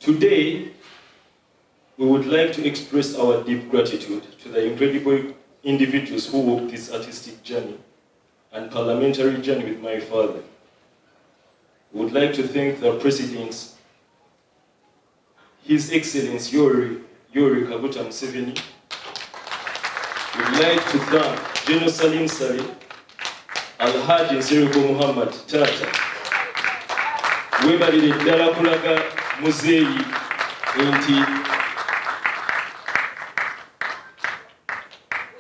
Today, we would like to express our deep gratitude to the incredible individuals who walked this artistic journey and parliamentary journey with my father. We would like to thank the presidents, His Excellency Yoweri Kaguta Museveni. We would like to thank General Salim Saleh, Alhaji Nsiriko Muhammad Tata, webalire ddala kulaga muzeeyi nti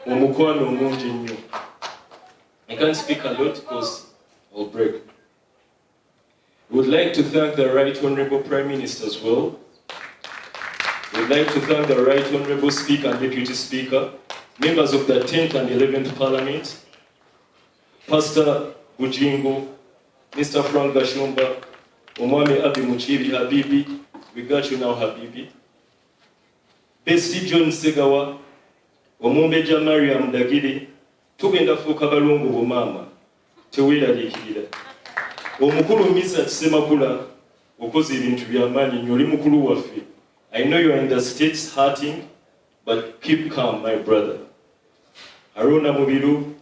omukwano omungi nnyo. I can't speak a lot because I'll break. We would like to thank the Right Honourable Prime Minister as well. We would like to thank the Right Honourable Speaker and Deputy Speaker, members of the 10th and 11th Parliament, Pastor Bujingo, Mr. Frank Gashumba, Omwami Abi Muchibi Habibi, we got you now Habibi, Bestie John Segawa, Omumbeja Mariam Dagidi, tugenda fuuka balungu bumama, teweeraliikirira. Omukulu Misa Semakula, okoze ebintu by'amaanyi nnyo, oli mukulu waffe. I know you are in the States hurting, but keep calm, my brother. Arona Mubiru,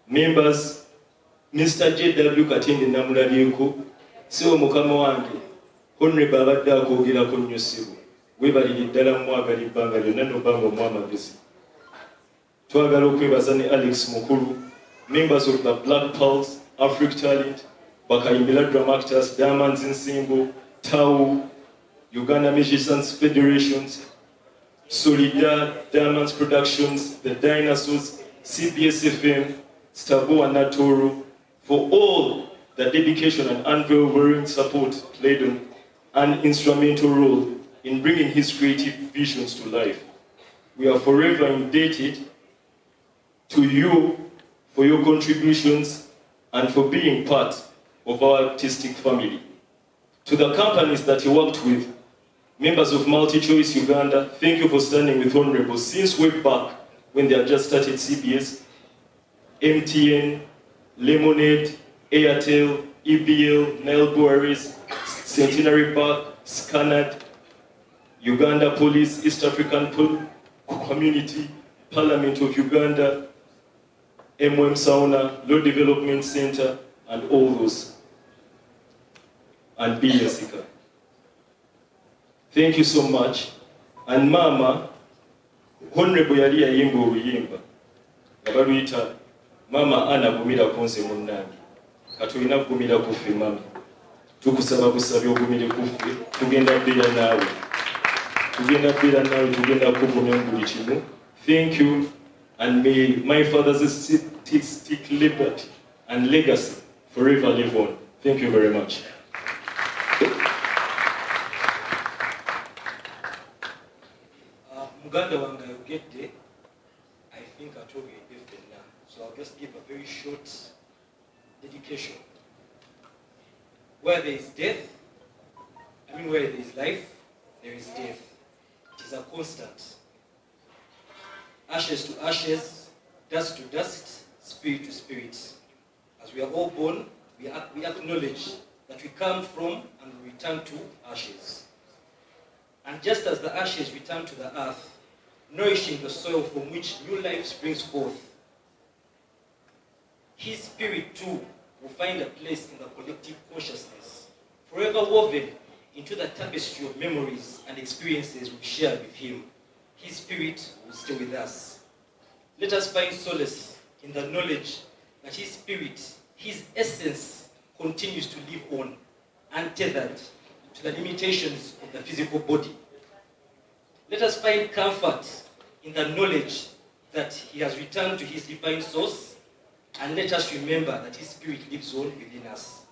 members, Mr. J.W. Katende namulabyeko, Seo mukama wange, Honorable abadde akwogerako nnyo ssebo, weebalire ddala mwagala ebbanga lyonna n'obbanga omwamagezi. Twagala okwebaza ne Alex Mukulu, members of the Black Pulse, Africa Talent, Bakayimbira Drama Actors, Diamonds Nsimbo, Tau, Uganda Musicians Federations, Solidar, Diamonds Productions, The Dinosaurs, CBS FM, Stabo and Natoro, for all the dedication and unwavering support played an instrumental role in bringing his creative visions to life. We are forever indebted to you for your contributions and for being part of our artistic family. To the companies that you worked with, members of MultiChoice Uganda, thank you for standing with Honorable since way back when they had just started CBS, MTN, Lemonade, Airtel, EBL, Nile Breweries, Centenary Park, Scanad, Uganda Police, East African Community, Parliament of Uganda, Sauna, Law Development Center, and all those, and BSICA. Thank you so much. And Mama, Honorable yali yayimba oluyimba, abaluyita Mama Ana gumira kunze munnange. Katulina kugumira kuffe mama. Tukusaba busabye ogumire kuffe, tugenda beera naawe. Tugenda kugumya buli kimu. Thank you, and may my father's artistic liberty and legacy forever live on. Thank you very much. Muganda wanga yogedde, I think I told you now. So I'll just give a very short dedication. Where there is death, where there is life, there is death. It is a constant. Ashes to ashes, dust to dust, spirit to spirit. As we are all born, we acknowledge that we come from and we return to ashes. And just as the ashes return to the earth, nourishing the soil from which new life springs forth, his spirit too will find a place in the collective consciousness, forever woven into the tapestry of memories and experiences we've shared with him. His spirit will stay with us. Let us find solace in the knowledge that his spirit, his essence, continues to live on, untethered to the limitations of the physical body. Let us find comfort in the knowledge that he has returned to his divine source, and let us remember that his spirit lives on within us,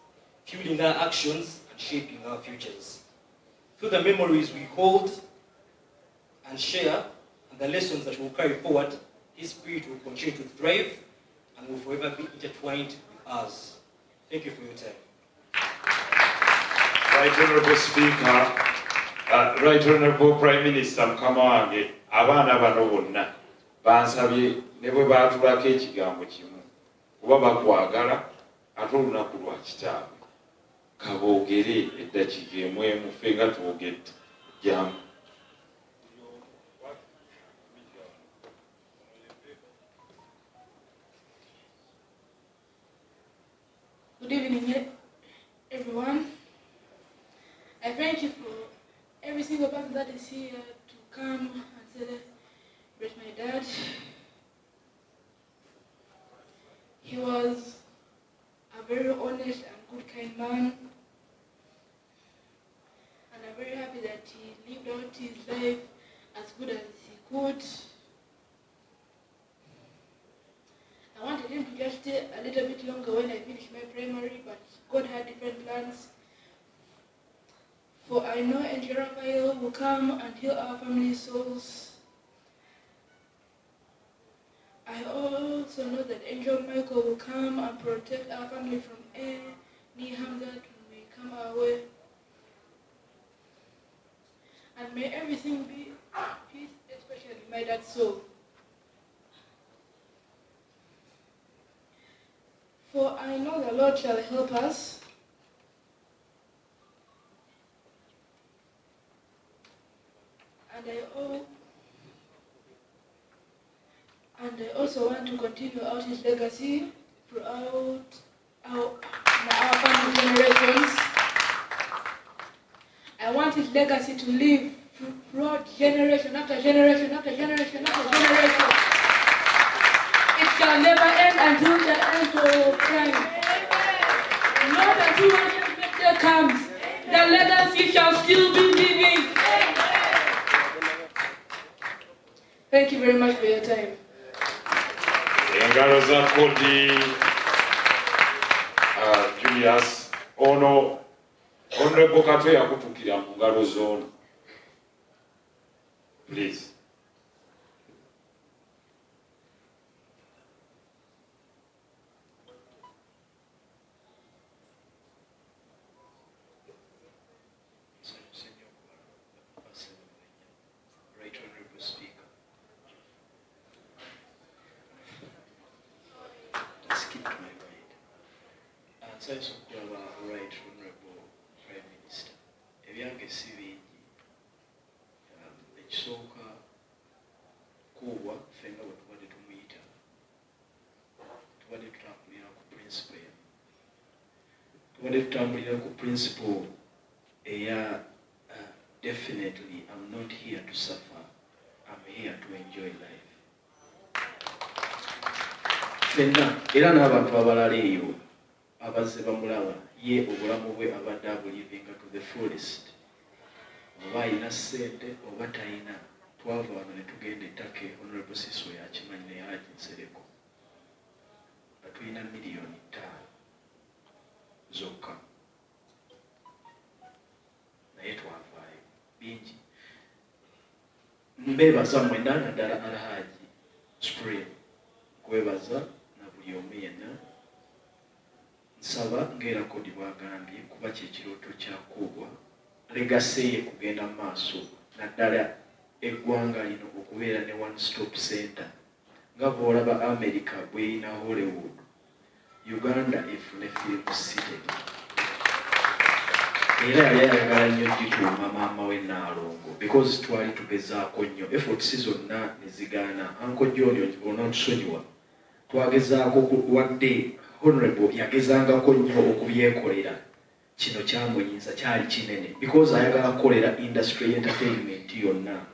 fueling our actions and shaping our futures. Through the memories we hold and share, and the lessons that we'll carry forward, his spirit will continue to thrive and will forever be intertwined with us. Thank you for your time. Right Honourable Speaker, Right Honourable Prime Minister mukama wange, abaana bano bonna bansabye ne bwe baatulako ekigambo kimu kuba bakwagala ate olunaku lwa kitaabwe kaboogere eddakiika emu emu ffe nga twogedde Jam. Good evening, everyone. I thank you for every single person that is here to come and celebrate my dad. He was a very honest and good, kind man. And I'm very happy that he lived out his life as good as he could. I wanted him to just stay a little bit longer when I finished my primary, but God had different plans. For I know Angel Raphael will come and heal our family souls. I also know that Angel Michael will come and protect our family from any harm that may come our way. And may everything be peace, especially my dad's soul. For I know the Lord shall help us. And I also want to continue out his legacy throughout our family generations. I want his legacy to live throughout generation after generation after generation after generation. It shall never end until the end of time. Not until one day comes. The legacy shall still be living. Thank you very much for your time. Engalo za kodi Julius ono Honorable Kato yakutukira mu ngalo zone. Please. Right Honorable Speaker. Skip my mind. Nsanyusa okulaba Right Honorable Prime Minister. Ebyange si bingi. Ekisooka kuubwa ffenna bwe tubadde tumuyita. Tubadde tutambulira ku principle ya. Tubadde tutambulira ku principle eya definitely I'm not here to suffer. I'm here to enjoy life. Ffenna era n'abantu abalala eyo abazze bamulaba ye obulamu bwe abadde abulivinga to the fullest. Oba alina ssente oba talina, twava wano ne tugenda ettaka Honorable Siso yakimanyi ne Haji Nsereko nga tulina $5 million zokka. Naye twavaayo bingi. Mbeebaza mwenda naddala Alhaji Spring kwebaza na buli omu yenna. Nsaba ng'era kodi bwagambye kuba kyekirooto kyakuubwa legase ye kugenda mu maaso naddala eggwanga lino okubeera ne one stop center nga bw'olaba America bw'erina Hollywood, Uganda efune film city. Era yali ayagala nnyo gituuma maama we Naalongo because twali tugezaako nnyo efforts zonna ne zigaana. Uncle John onootusonyiwa twagezaako wadde Honorable yagezangako nnyo okubyekolera. Kino kyamuyinza kyali kinene because ayagala kukolera industry entertainment yonna,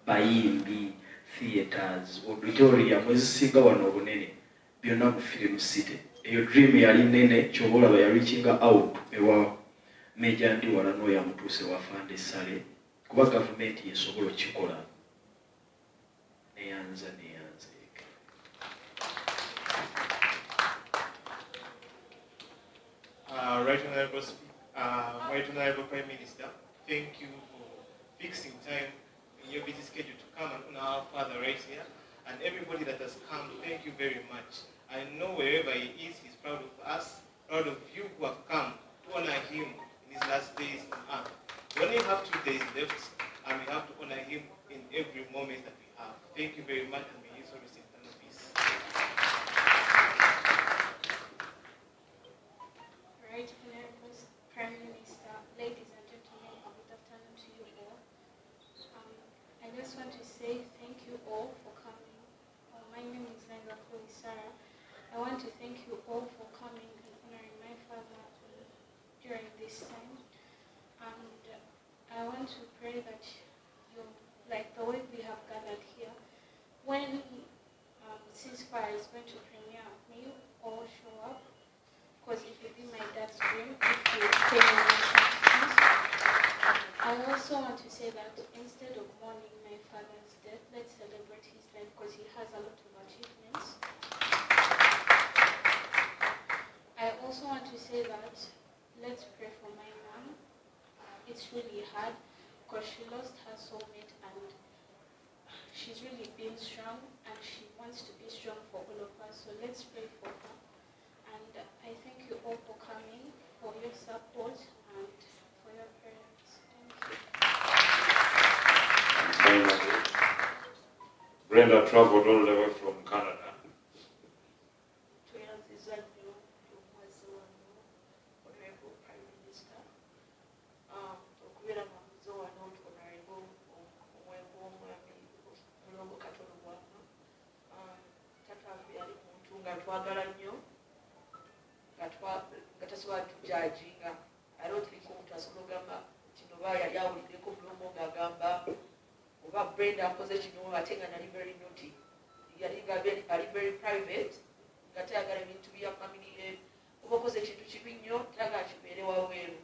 bayimbi, theaters, auditorium ezisinga wano obunene byonna mu film city. Eyo dream yali nene ky'oba olaba yareachinga out ewa Meja ndi wala no yamutuuse wafande sale kuba government yesobola okikola neyanza. Right Honorable Prime Minister, thank you for fixing time in your busy schedule to come and honor our father right here. And everybody that has come, thank you very much. I know wherever he is, he's proud of us, proud of you who have come to honor him in his last days on earth. We only have 2 days left, and we have to honor him in every moment that we have. Thank you very much, and may his soul receive eternal peace. Right Honorable Prime Minister, ladies and gentlemen, good afternoon to you all. say thank you all for coming. My name is Sarah. I want to thank you all for coming and honoring my father during this time. And I want to pray that you, like the way we have gathered here, when ceasefire is going to premiere, may you all show up, because it will be my dad's dream if you pay me attention. I also want to say that instead of mourning my father's death, let's celebrate his life, because he has a lot of achievements. I also want to say that let's pray for my mom. It's really hard because she lost her soulmate and she's really been strong and she wants to be strong for all of us. So let's pray for her. And I thank you all for coming, for your support and for your prayers. Thank you. Brenda traveled all the way from Canada. Twagala nnyo nga tasobola tujajinga. I don't think omuntu asobola ogamba kino oba yali awuliddeko mulomo ng'agamba oba Brenda akoze kino ate nga nali very naughty, yali ali very private nga tayagala ebintu bya family ye, oba okoze ekintu kibi nnyo tayagala kibeere waweeru.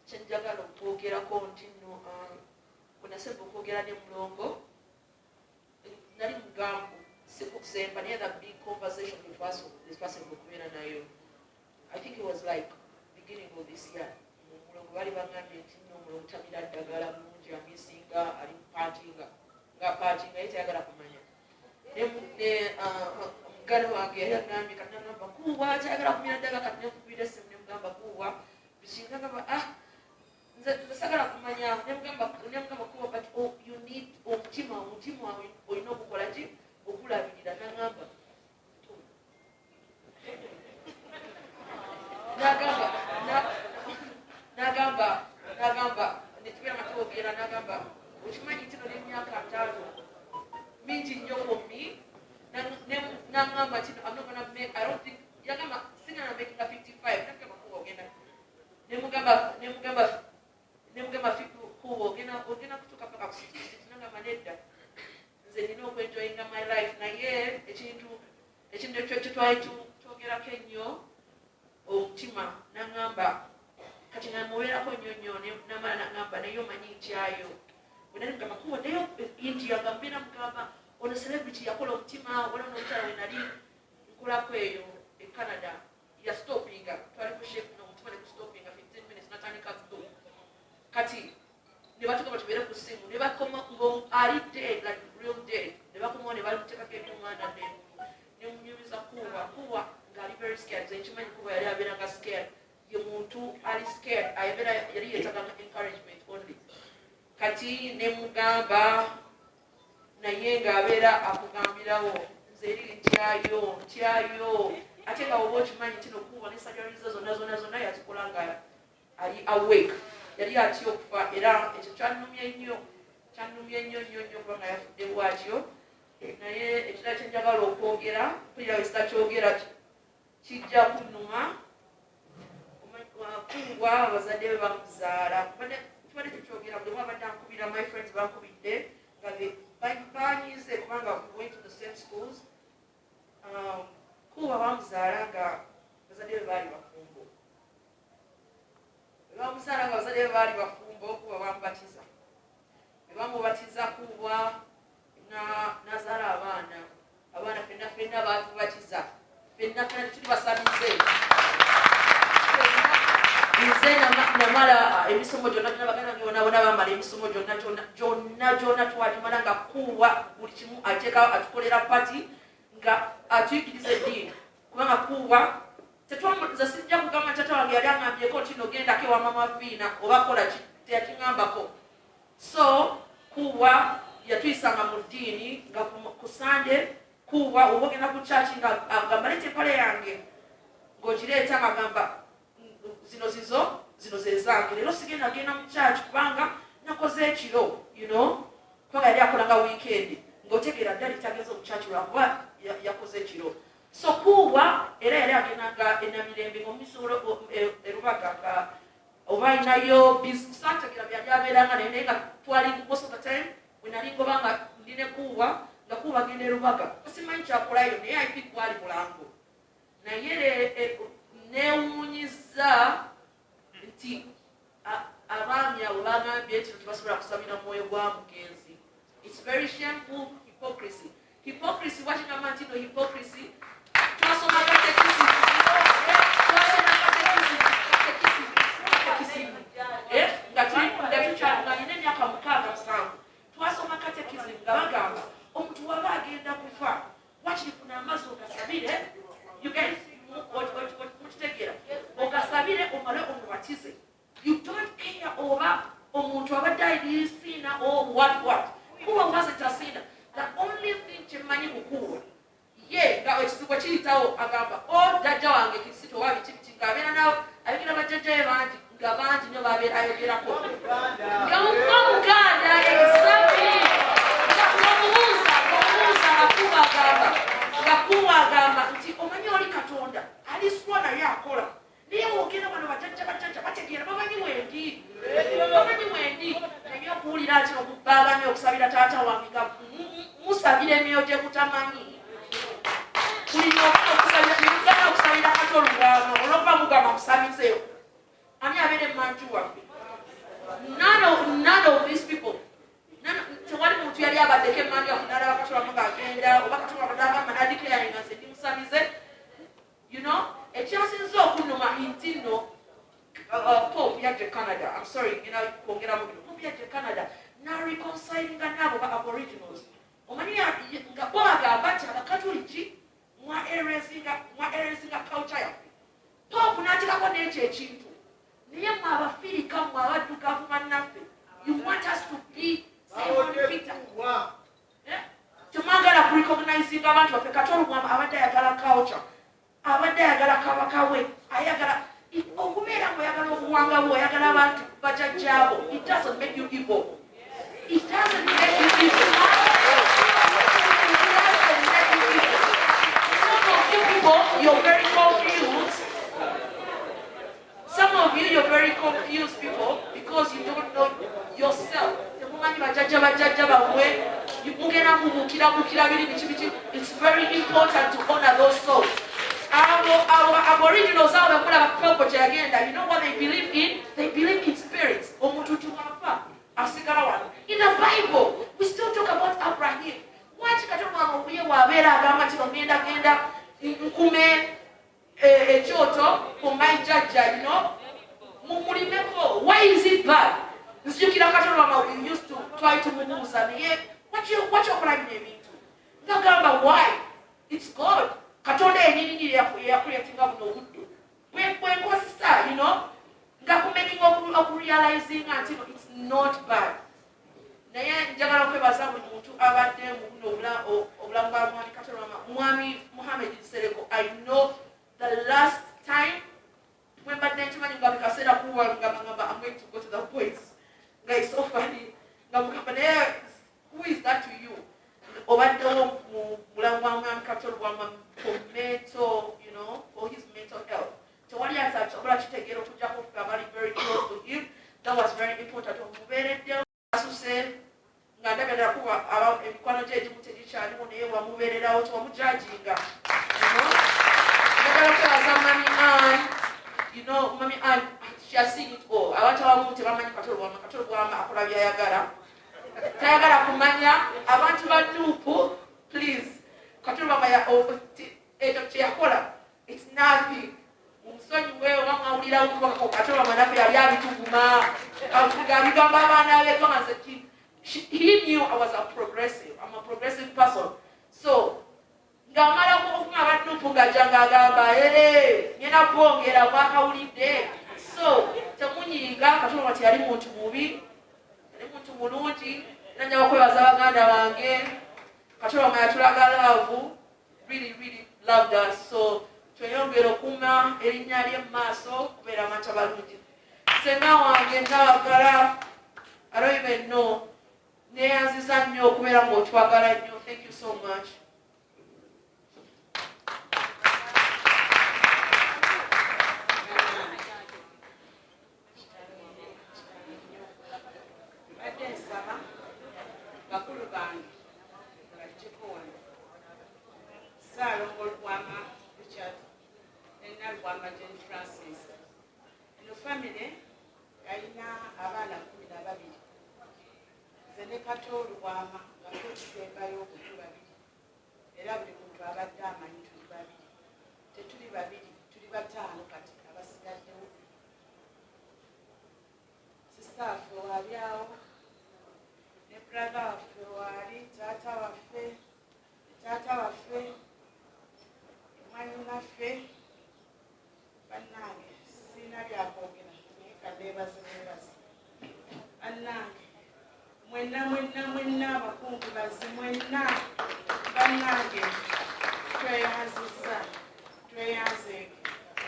Kyenjagala okwogerako nti nno bwe nasemba okwogera ne mulongo nali mugambu sikusemba near that big conversation with this person okubeera nayo. I think it was like beginning of this year. Mulongo bali bangambye nti nno mulongo tamira ddagala mulungi amisinga ali mupatinga nga patinga ye tayagala kumanya. Mugalo wange yali agambye kati nagamba kuwa tayagala kumira ddagala kati nekubira essimu ne mugamba kuwa bikinga ngamba nze sagala kumanya ne mugamba kuwa but you need omutima wawe olina okukola ki okulabirira. Nagamba netubira matwogera nagamba okimanyi nti no n'emyaka 5 mingi nnyo kommi nagamba nti I'm not gonna make, I don't think yagamba singana making a 55 nagamba kuba ogenda nemugamba kuba ogenda kutuuka paka ku 60 nagamba nedda nze nina okwenjoyinga my life naye ekintu ekyo twali twogerako ennyo omutima nagamba kati namubeerako nnyo namala nagamba naye omanyi ntyayo bwenali mugamba kuba naye inti yagambeera mugamba ono celebrity yakola omutima wala n'omukyala we nali nkolako eyo e Canada yastopinga twali ku chef n'omutima ne kustopinga 15 minutes natandika kudu kati ne batuka tubeere ku ssimu ne bakoma ali dead like real dead ne bakoma ne bali muteekako ebyomwana ne munyumiza kuba ng'ali very scared. Nze nkimanyi kuba yali abeeranga scared, ye muntu ali scared yali yeetaganga encouragement only. Kati ne mugamba naye ng'abeera akugambirawo nze eri ntyayo ate nga oba okimanyi nti nokuba ne surgeries zonna yazikola nga ali awake, yali atya okufa era ekyo kyannumye nnyo kuba nga yafudde bwatyo. Naye ekirala kyenjagala okwogera kulira wesitakyogera kijja kunnuma kuwa abazadde be bamuzaala tubadde tukyogera buli mwabadde ankubira my friends bankubidde nga banyize kubanga we went to the same schools. Kuwa bamuzaala nga abazadde be baali bafumbo, bebamuzaala nga abazadde be baali bafumbo. Kuwa bamubatiza, bebamubatiza kuwa nazaala abaana fenna batubatiza fenna tuli basamize nze namala emisomo gyonna nabagana byonabona bamala emisomo gyonna twalimala nga kuwa buli kimu ateeka atukolera pati nga atuyigiriza eddiini kubanga kuwa tetwamuza sijja kugamba tata wange yali aŋambyeko nti nogendako ewa mama Viina oba kola teyakiŋambako. So kuwa yatuyisanga mu ddiini nga ku Sande kuwa oba ogenda ku church nga agamba lete empale yange ng'ogireeta ng'agamba zino ze zange leero sigenda genda mu church kubanga nakoze ekiro kubanga nga weekend ng'otegeera ddala itageza okukyakirwa kuba yakoze ekiro. So kuubwa era yali agendanga enamirembe ng'omumisolo erubaga nga oba ayinayo bisantegera byali abeeranga naye nga twali most of the time bwe nali ngoba nga ndine kuubwa nga kuubwa agenda erubaga simanyi kyakolayo naye I think gwali mulango naye neewuunyiza nti abaami abo bagambye nti tebasobola kusabira mwoyo gwa mugenzi. It's very shameful hypocrisy. Hypocrisy wakigamba nti no hypocrisy twasoma katekisimu nga tukyalina emyaka 6-7 twasoma katekisimu nga bagamba omuntu waba agenda kufa wakiri kuna amazzi ogasabire mukitegeera ogasabire omale omubatize. You don't care oba omuntu abadde ayinasiina or what kuba wasn't asina. The only thing kyemmanyi kukuwa ye nga ekizibu kiyitawo agamba jjajja wange Kristo oba biki ng'abeera nawe ayogera bajjajjawe bangi nga bangi nyo babeera ayogerako nga omuganda exactly ngakuba agamba nti omanyi oli Katonda aliswa naye akola naye wogera bano bajjajja bategeera bamanyi wendi naye okuwulira nti okubaaganya okusabira taata wange nga musabira emyoyo gye mutamanyi kulina okusabira Kato Lubwama olwokuba mugamba musabizeyo ani abeere manju waffe. None of these people tewali muntu yali abaddeko emmanju akunala Kato Lubwama ng'agenda oba Kato Lubwama agamba nadikiralinga nze ndimusabize. You know, ekyasinza okunnuma nti nno Pope yajja Canada. I'm sorry, kwongera mu Pope yajja Canada n'areconcilinga n'abo ba Aboriginals. Omanyi nga bo agamba nti Abakatoliki mwa eresinga culture yaffe. Pope n'atekako n'ekyo ekintu naye mwe Abafirika mwe abaddugavu bannaffe you want us to be Simon Peter. Temwagala kurecognizinga abantu baffe. Kato Lubwama abadde ayagala culture, abadde ayagala kabaka we, ayagala okubeera ng'oyagala obuwanga bwe oyagala abantu bajjajjaabo. It doesn't make you evil. It doesn't make you evil. Some of you people, you're very confused. Some of you, you're very confused people because you don't know yourself. It's very important to honor those souls. Our Aboriginals are you know what they believe in? They believe in spirits. In the Bible, we still talk about Abraham. Why is it bad? We used to try to move what your prime name into? Why? It's God. Katonda enyinyi yakuletinga buno obuddu bwenkozesa, you know, nga kumaking of realizing until it's not bad. Naye njagala okwebaza buli muntu abadde mu buno obulamu bwa mwami Kato Lubwama, mwami Muhammad Sereko. I know the last time when mbadde nkimanyi nga bikaseera kuwa ngamba I'm going to go to the boys. Nga it's so funny. Nga mugamba naye who is that to you? Obaddewo mu bulamu bwa mwami Kato Lubwama for mental, you know, for his mental health. So what he has to kitegeera okujjako abali very close to him. That was very important. Omubeereddewo asuse nga ndagala kuba emikwano gye egimu tegikyalimu naye wamubeererawo tiwamujajinga. Ndagala kwebaza Mami Ann. You know, Mami Ann, she has seen it all. Abantu abamu tebamanyi Kato Lubwama. Kato Lubwama akola byayagala. Tayagala kumanya abantu ba Nuupu, please. Kato Lubwama ekyo kyeyakola, it's nothing. Omusonyiwe oba mwawulirawo kuba Kato Lubwama naffe yali abituguma abigamba abaana be nga nze he knew I was a progressive. I'm a progressive person. So ngamala okuma aba Nuupu ng'ajjanga agamba nyina bwongera bwakawulidde. So temunyiiga Kato Lubwama teyali muntu mubi, yali muntu mulungi. Era njagala okwebaza baganda bange. Kato Lubwama yatulaga love, really loved us. So tweyongera okuma erinnya lye mu maaso kubeera amata balungi. Senga wange nawagala, I don't even know. neyanziza nnyo okubeera ng'otwagala nnyo. Thank you so much. bakulu bange baliko wano Saalongo Lubwama Richard ne Lubwama Jane Francis. Eno family yalina abaana 12. Nze ne Kato Lubwama nga tusembayo okutu babiri era buli muntu abadde amanyi tuli babiri. Tetuli babiri, tuli bataano kati abasigaddewo. Sista waffe wali awo ne brother waffe wali, taata waffe mwanyinaffe bannange sirina byakwogera naye kanneebaze bannange mwenna abakungubazi mwenna bannange tweyanzeege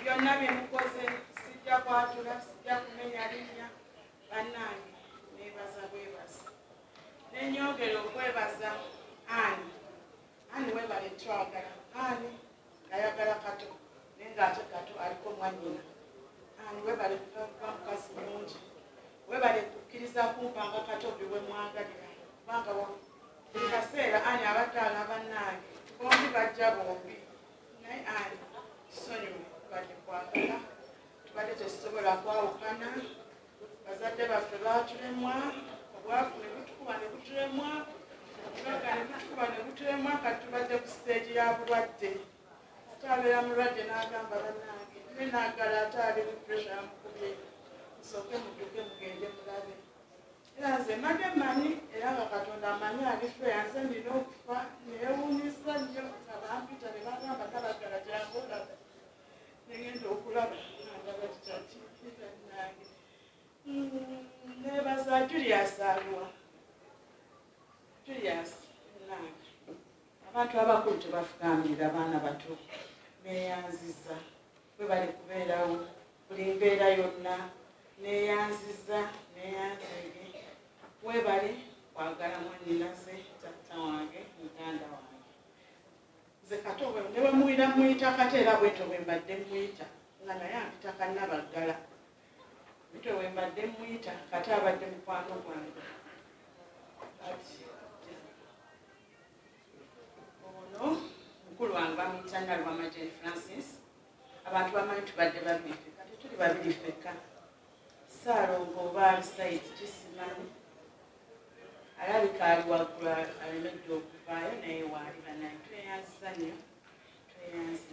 byonna bye mukoze sijja kwatula sijja kumenya linnya bannange neebaza bwebaza nenyongera okwebaza ani webale twagala ani ayagala Kato naye ng'ate Kato aliko mwanyina ani webale kuba mukazi mungi webale kukkiriza kumpanga Kato buli we mwagalira kubanga buli kaseera ani abaddaala bannange bombi bajja bombi naye ani tusonyiwe tubadde kwagala tubadde tetusobola kwawukana bazadde baffe baatulemwa obwavu ne butukuba ne butulemwa obugaga ne butukuba ne butulemwa kati tubadde ku siteegi ya bulwadde ate abeera mulwadde n'agamba bannange ne naagala ate ali mu puresha yamukubye musooke mudduke mugende mulabe era nze mbadde mmanyi era nga Katonda amanyi alife yanze nina okufa neewuunyisa nnyo nga bampita ne bagamba nabagala gyange olaba negenda okulaba ndaba kitati bannange nebaza Julius aliwa Julius nange abantu abakulu tebafugambira abaana bato neyanziza bwe bali kubeerawo buli mbeera yonna neyanziza neyanzeege webale kwagala mwanninaze taata wange muganda wange nze Kato ne bwe muyita Kato era bwetyo bwe mbadde muyita nga naye ampita kannabaggala bwetyo bwe mbadde muyita Kato abadde mukwano gwange ono mukulu wange bamuyita Lubwama Jane Francis abantu bamanyi tubadde babiri ffekka tetuli babiri ffekka Saalongo oba Saidi kisimanyi alabika ali waggulu alemedde okuvaayo naye waali banaye tweyanziza nnyo tweyanziza